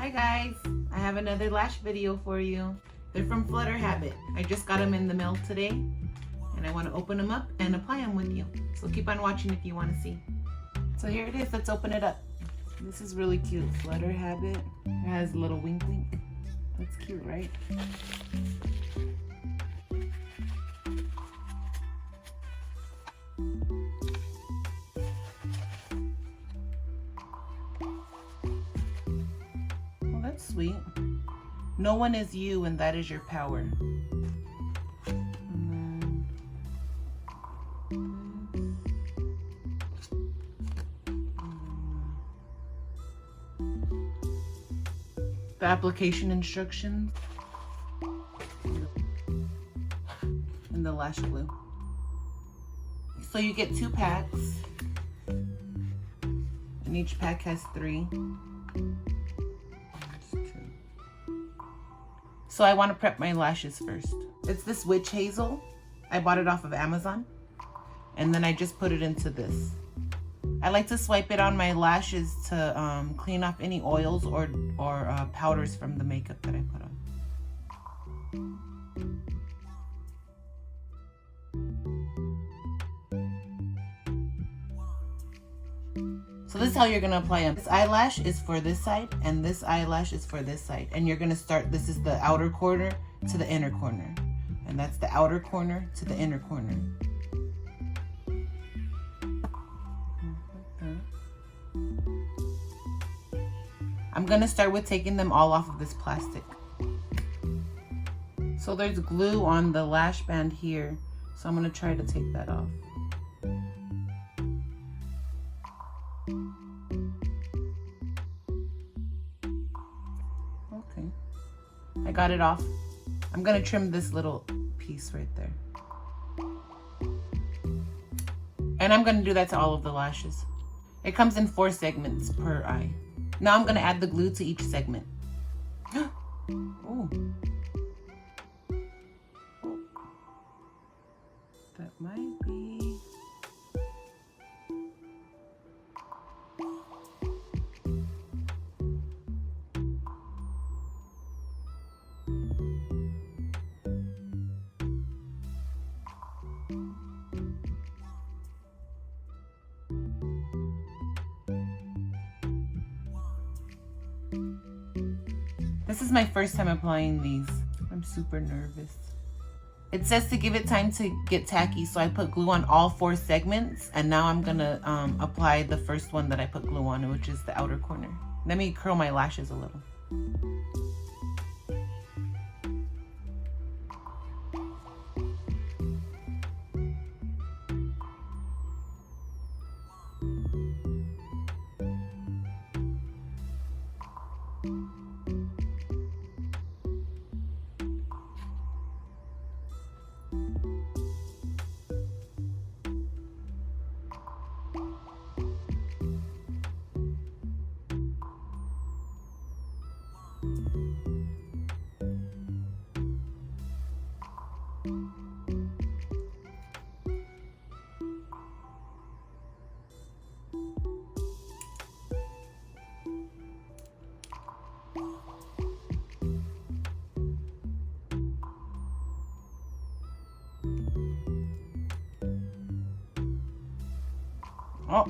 Hi guys, I have another lash video for you. They're from Flutter Habit. I just got them in the mail today and I want to open them up and apply them with you. So keep on watching if you want to see. So here it is, let's open it up. This is really cute, Flutter Habit. It has a little wink wink. That's cute, right? Well, that's sweet. No one is you and that is your power. The application instructions and the lash glue. So you get 2 packs and each pack has 3. So I want to prep my lashes first. It's this witch hazel. I bought it off of Amazon and then I just put it into this. I like to swipe it on my lashes to clean off any oils or powders from the makeup that I put on. So this is how you're gonna apply them. This eyelash is for this side and this eyelash is for this side. And you're gonna start, this is the outer corner to the inner corner. And that's the outer corner to the inner corner. I'm gonna start with taking them all off of this plastic. So there's glue on the lash band here, so I'm gonna try to take that off. Okay, I got it off. I'm gonna trim this little piece right there. And I'm gonna do that to all of the lashes. It comes in 4 segments per eye. Now I'm gonna add the glue to each segment. Oh. That might be. This is my first time applying these. I'm super nervous. It says to give it time to get tacky, so I put glue on all 4 segments, and now I'm gonna apply the first one that I put glue on, which is the outer corner. Let me curl my lashes a little. Oh.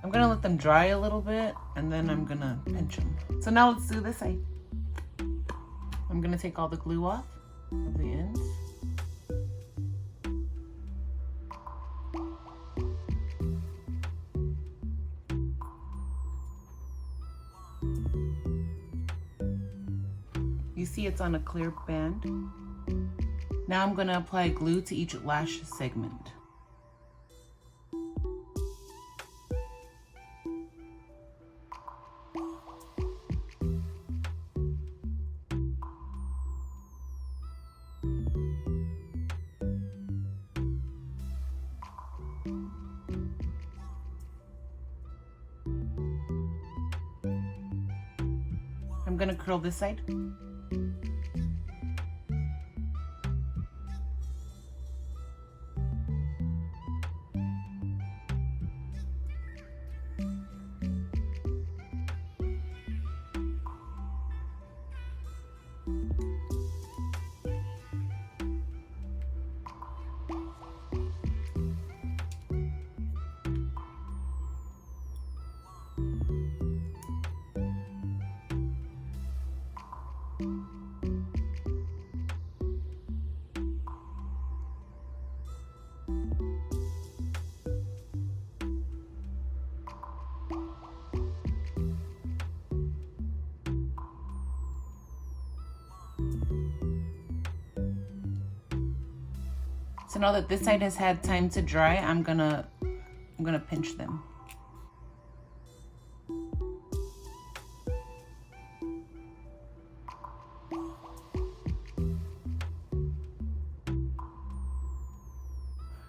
I'm gonna let them dry a little bit and then I'm gonna pinch them. So now let's do this side. I'm gonna take all the glue off of the ends. You see it's on a clear band. Now I'm gonna apply glue to each lash segment. gonna curl this side. So now that this side has had time to dry, I'm gonna pinch them.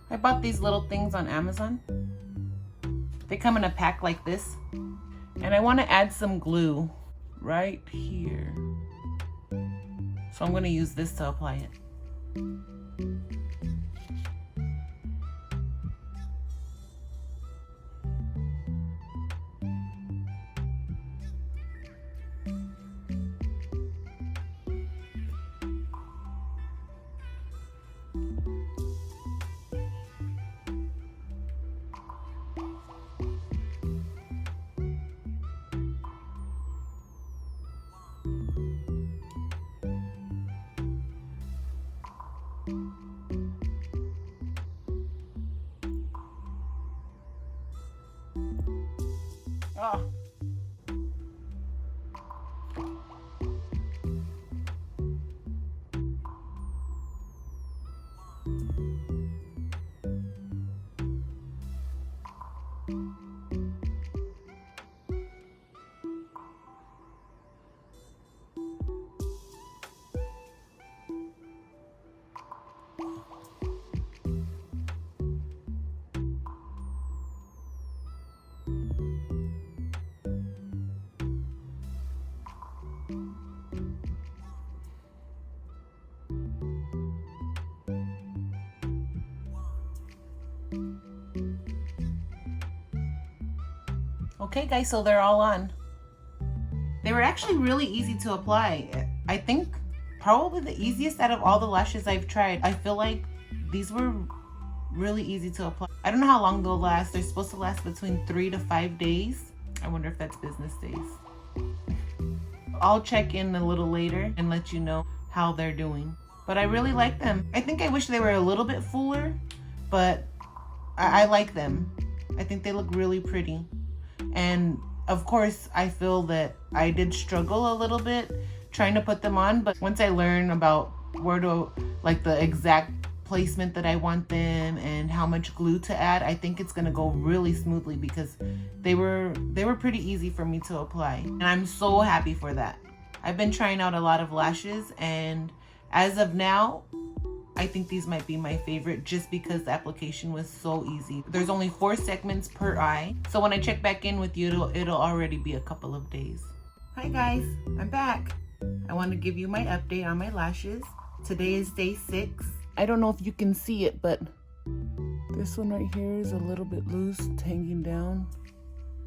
I bought these little things on Amazon. They come in a pack like this. And I want to add some glue right here. So I'm going to use this to apply it. Oh. Okay guys, so they're all on. They were actually really easy to apply. I think probably the easiest out of all the lashes I've tried. I feel like these were really easy to apply. I don't know how long they'll last. They're supposed to last between 3 to 5 days. I wonder if that's business days. I'll check in a little later and let you know how they're doing. But I really like them. I think I wish they were a little bit fuller, but I like them. I think they look really pretty. And of course, I feel that I did struggle a little bit trying to put them on, but once I learn about where to, like the exact placement that I want them and how much glue to add, I think it's gonna go really smoothly because they were pretty easy for me to apply. And I'm so happy for that. I've been trying out a lot of lashes, and as of now, I think these might be my favorite just because the application was so easy. There's only 4 segments per eye. So when I check back in with you, it'll already be a couple of days. Hi guys, I'm back. I want to give you my update on my lashes. Today is day 6. I don't know if you can see it, but this one right here is a little bit loose, it's hanging down.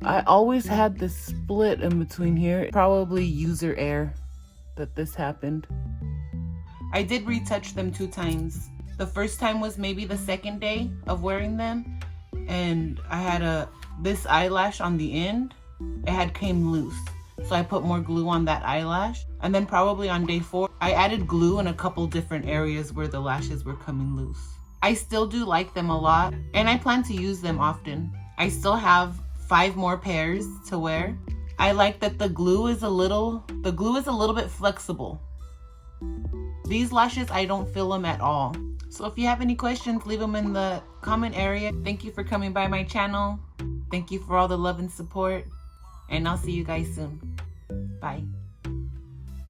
I always had this split in between here. Probably user error that this happened. I did retouch them 2 times. The first time was maybe the second day of wearing them, and I had this eyelash on the end. It had came loose, so I put more glue on that eyelash. And then probably on day 4, I added glue in a couple different areas where the lashes were coming loose. I still do like them a lot, and I plan to use them often. I still have 5 more pairs to wear. I like that the glue is a little bit flexible. These lashes, I don't feel them at all. So if you have any questions, leave them in the comment area. Thank you for coming by my channel. Thank you for all the love and support. And I'll see you guys soon. Bye.